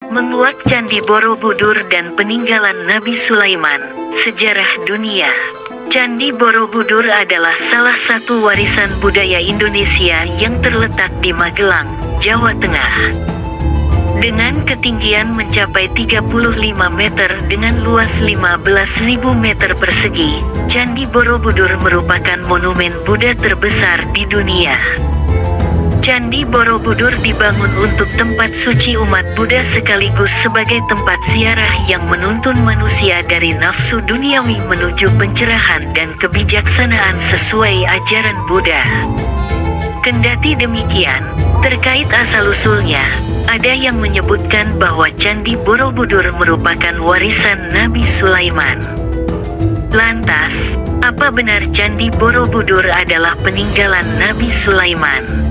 Menguak Candi Borobudur dan peninggalan Nabi Sulaiman, sejarah dunia. Candi Borobudur adalah salah satu warisan budaya Indonesia yang terletak di Magelang, Jawa Tengah. Dengan ketinggian mencapai 35 meter dengan luas 15.000 meter persegi, Candi Borobudur merupakan monumen Buddha terbesar di dunia. Candi Borobudur dibangun untuk tempat suci umat Buddha sekaligus sebagai tempat ziarah yang menuntun manusia dari nafsu duniawi menuju pencerahan dan kebijaksanaan sesuai ajaran Buddha. Kendati demikian, terkait asal-usulnya, ada yang menyebutkan bahwa Candi Borobudur merupakan warisan Nabi Sulaiman. Lantas, apa benar Candi Borobudur adalah peninggalan Nabi Sulaiman?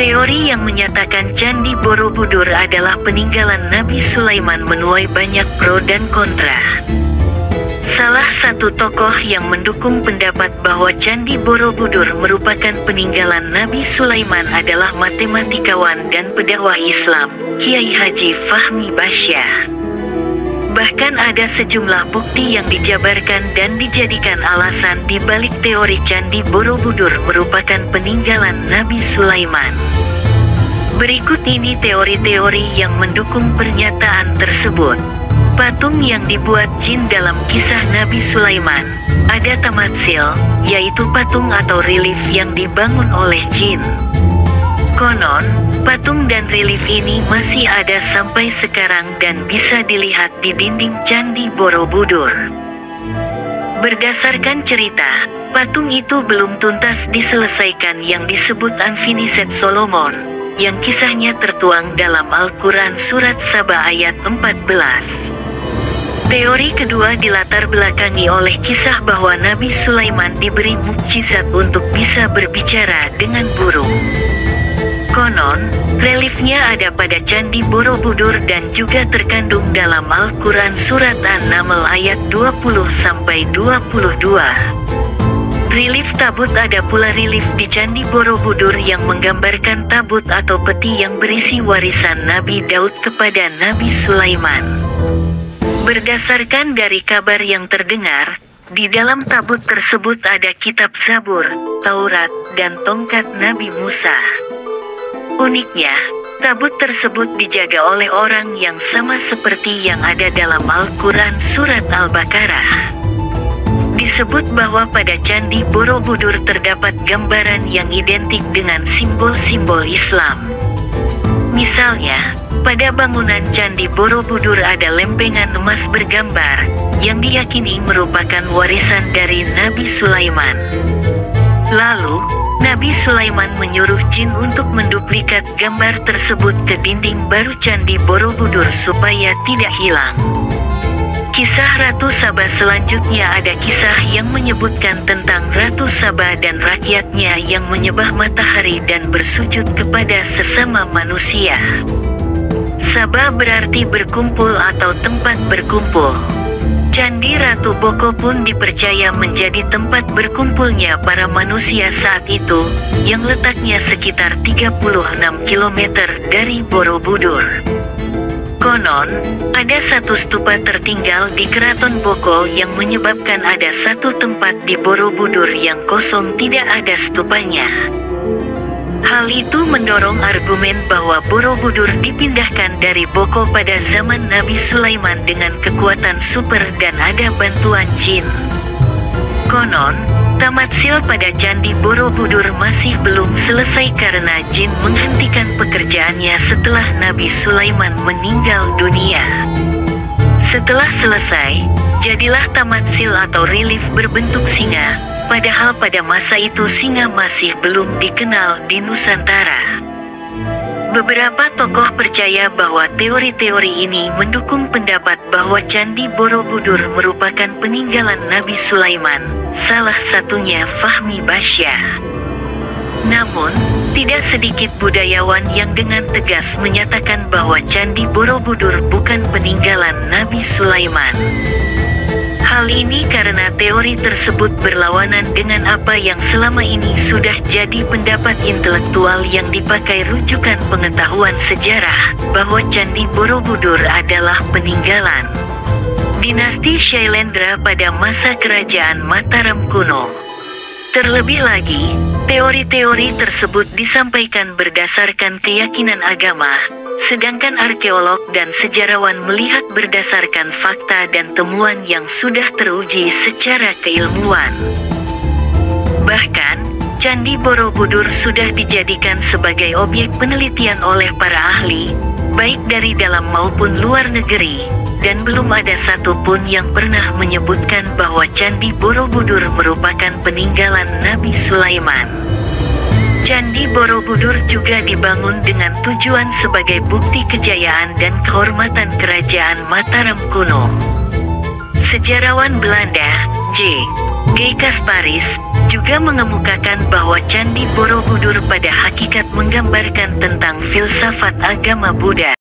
Teori yang menyatakan Candi Borobudur adalah peninggalan Nabi Sulaiman menuai banyak pro dan kontra. Salah satu tokoh yang mendukung pendapat bahwa Candi Borobudur merupakan peninggalan Nabi Sulaiman adalah matematikawan dan pendakwah Islam, Kiai Haji Fahmi Basyah. Bahkan ada sejumlah bukti yang dijabarkan dan dijadikan alasan di balik teori Candi Borobudur merupakan peninggalan Nabi Sulaiman. Berikut ini teori-teori yang mendukung pernyataan tersebut. Patung yang dibuat jin dalam kisah Nabi Sulaiman. Ada tamatsil, yaitu patung atau relief yang dibangun oleh jin. Konon, patung dan relief ini masih ada sampai sekarang dan bisa dilihat di dinding Candi Borobudur. Berdasarkan cerita, patung itu belum tuntas diselesaikan yang disebut Unfinished Solomon, yang kisahnya tertuang dalam Al-Quran Surat Saba ayat 14. Teori kedua dilatar belakangi oleh kisah bahwa Nabi Sulaiman diberi mukjizat untuk bisa berbicara dengan burung. Konon, reliefnya ada pada Candi Borobudur dan juga terkandung dalam Al-Quran Surat An-Naml ayat 20-22. Relief tabut ada pula relief di Candi Borobudur yang menggambarkan tabut atau peti yang berisi warisan Nabi Daud kepada Nabi Sulaiman. Berdasarkan dari kabar yang terdengar, di dalam tabut tersebut ada kitab Zabur, Taurat, dan tongkat Nabi Musa. Uniknya, tabut tersebut dijaga oleh orang yang sama seperti yang ada dalam Al-Quran Surat Al-Baqarah. Disebut bahwa pada Candi Borobudur terdapat gambaran yang identik dengan simbol-simbol Islam. Misalnya, pada bangunan Candi Borobudur ada lempengan emas bergambar, yang diyakini merupakan warisan dari Nabi Sulaiman. Lalu, Nabi Sulaiman menyuruh jin untuk menduplikat gambar tersebut ke dinding baru Candi Borobudur supaya tidak hilang. Kisah Ratu Saba selanjutnya ada kisah yang menyebutkan tentang Ratu Saba dan rakyatnya yang menyembah matahari dan bersujud kepada sesama manusia. Saba berarti berkumpul atau tempat berkumpul. Candi Ratu Boko pun dipercaya menjadi tempat berkumpulnya para manusia saat itu, yang letaknya sekitar 36 km dari Borobudur. Konon, ada satu stupa tertinggal di Keraton Boko yang menyebabkan ada satu tempat di Borobudur yang kosong tidak ada stupanya. Hal itu mendorong argumen bahwa Borobudur dipindahkan dari Boko pada zaman Nabi Sulaiman dengan kekuatan super dan ada bantuan jin. Konon, tamatsil pada Candi Borobudur masih belum selesai karena jin menghentikan pekerjaannya setelah Nabi Sulaiman meninggal dunia. Setelah selesai, jadilah tamatsil atau relief berbentuk singa. Padahal pada masa itu singa masih belum dikenal di Nusantara. Beberapa tokoh percaya bahwa teori-teori ini mendukung pendapat bahwa Candi Borobudur merupakan peninggalan Nabi Sulaiman, salah satunya Fahmi Basyah. Namun, tidak sedikit budayawan yang dengan tegas menyatakan bahwa Candi Borobudur bukan peninggalan Nabi Sulaiman. Hal ini karena teori tersebut berlawanan dengan apa yang selama ini sudah jadi pendapat intelektual yang dipakai rujukan pengetahuan sejarah, bahwa Candi Borobudur adalah peninggalan dinasti Shailendra pada masa kerajaan Mataram kuno. Terlebih lagi, teori-teori tersebut disampaikan berdasarkan keyakinan agama, sedangkan arkeolog dan sejarawan melihat berdasarkan fakta dan temuan yang sudah teruji secara keilmuan. Bahkan, Candi Borobudur sudah dijadikan sebagai objek penelitian oleh para ahli, baik dari dalam maupun luar negeri, dan belum ada satupun yang pernah menyebutkan bahwa Candi Borobudur merupakan peninggalan Nabi Sulaiman. Candi Borobudur juga dibangun dengan tujuan sebagai bukti kejayaan dan kehormatan kerajaan Mataram kuno. Sejarawan Belanda, J. G. Kasparis, juga mengemukakan bahwa Candi Borobudur pada hakikat menggambarkan tentang filsafat agama Buddha.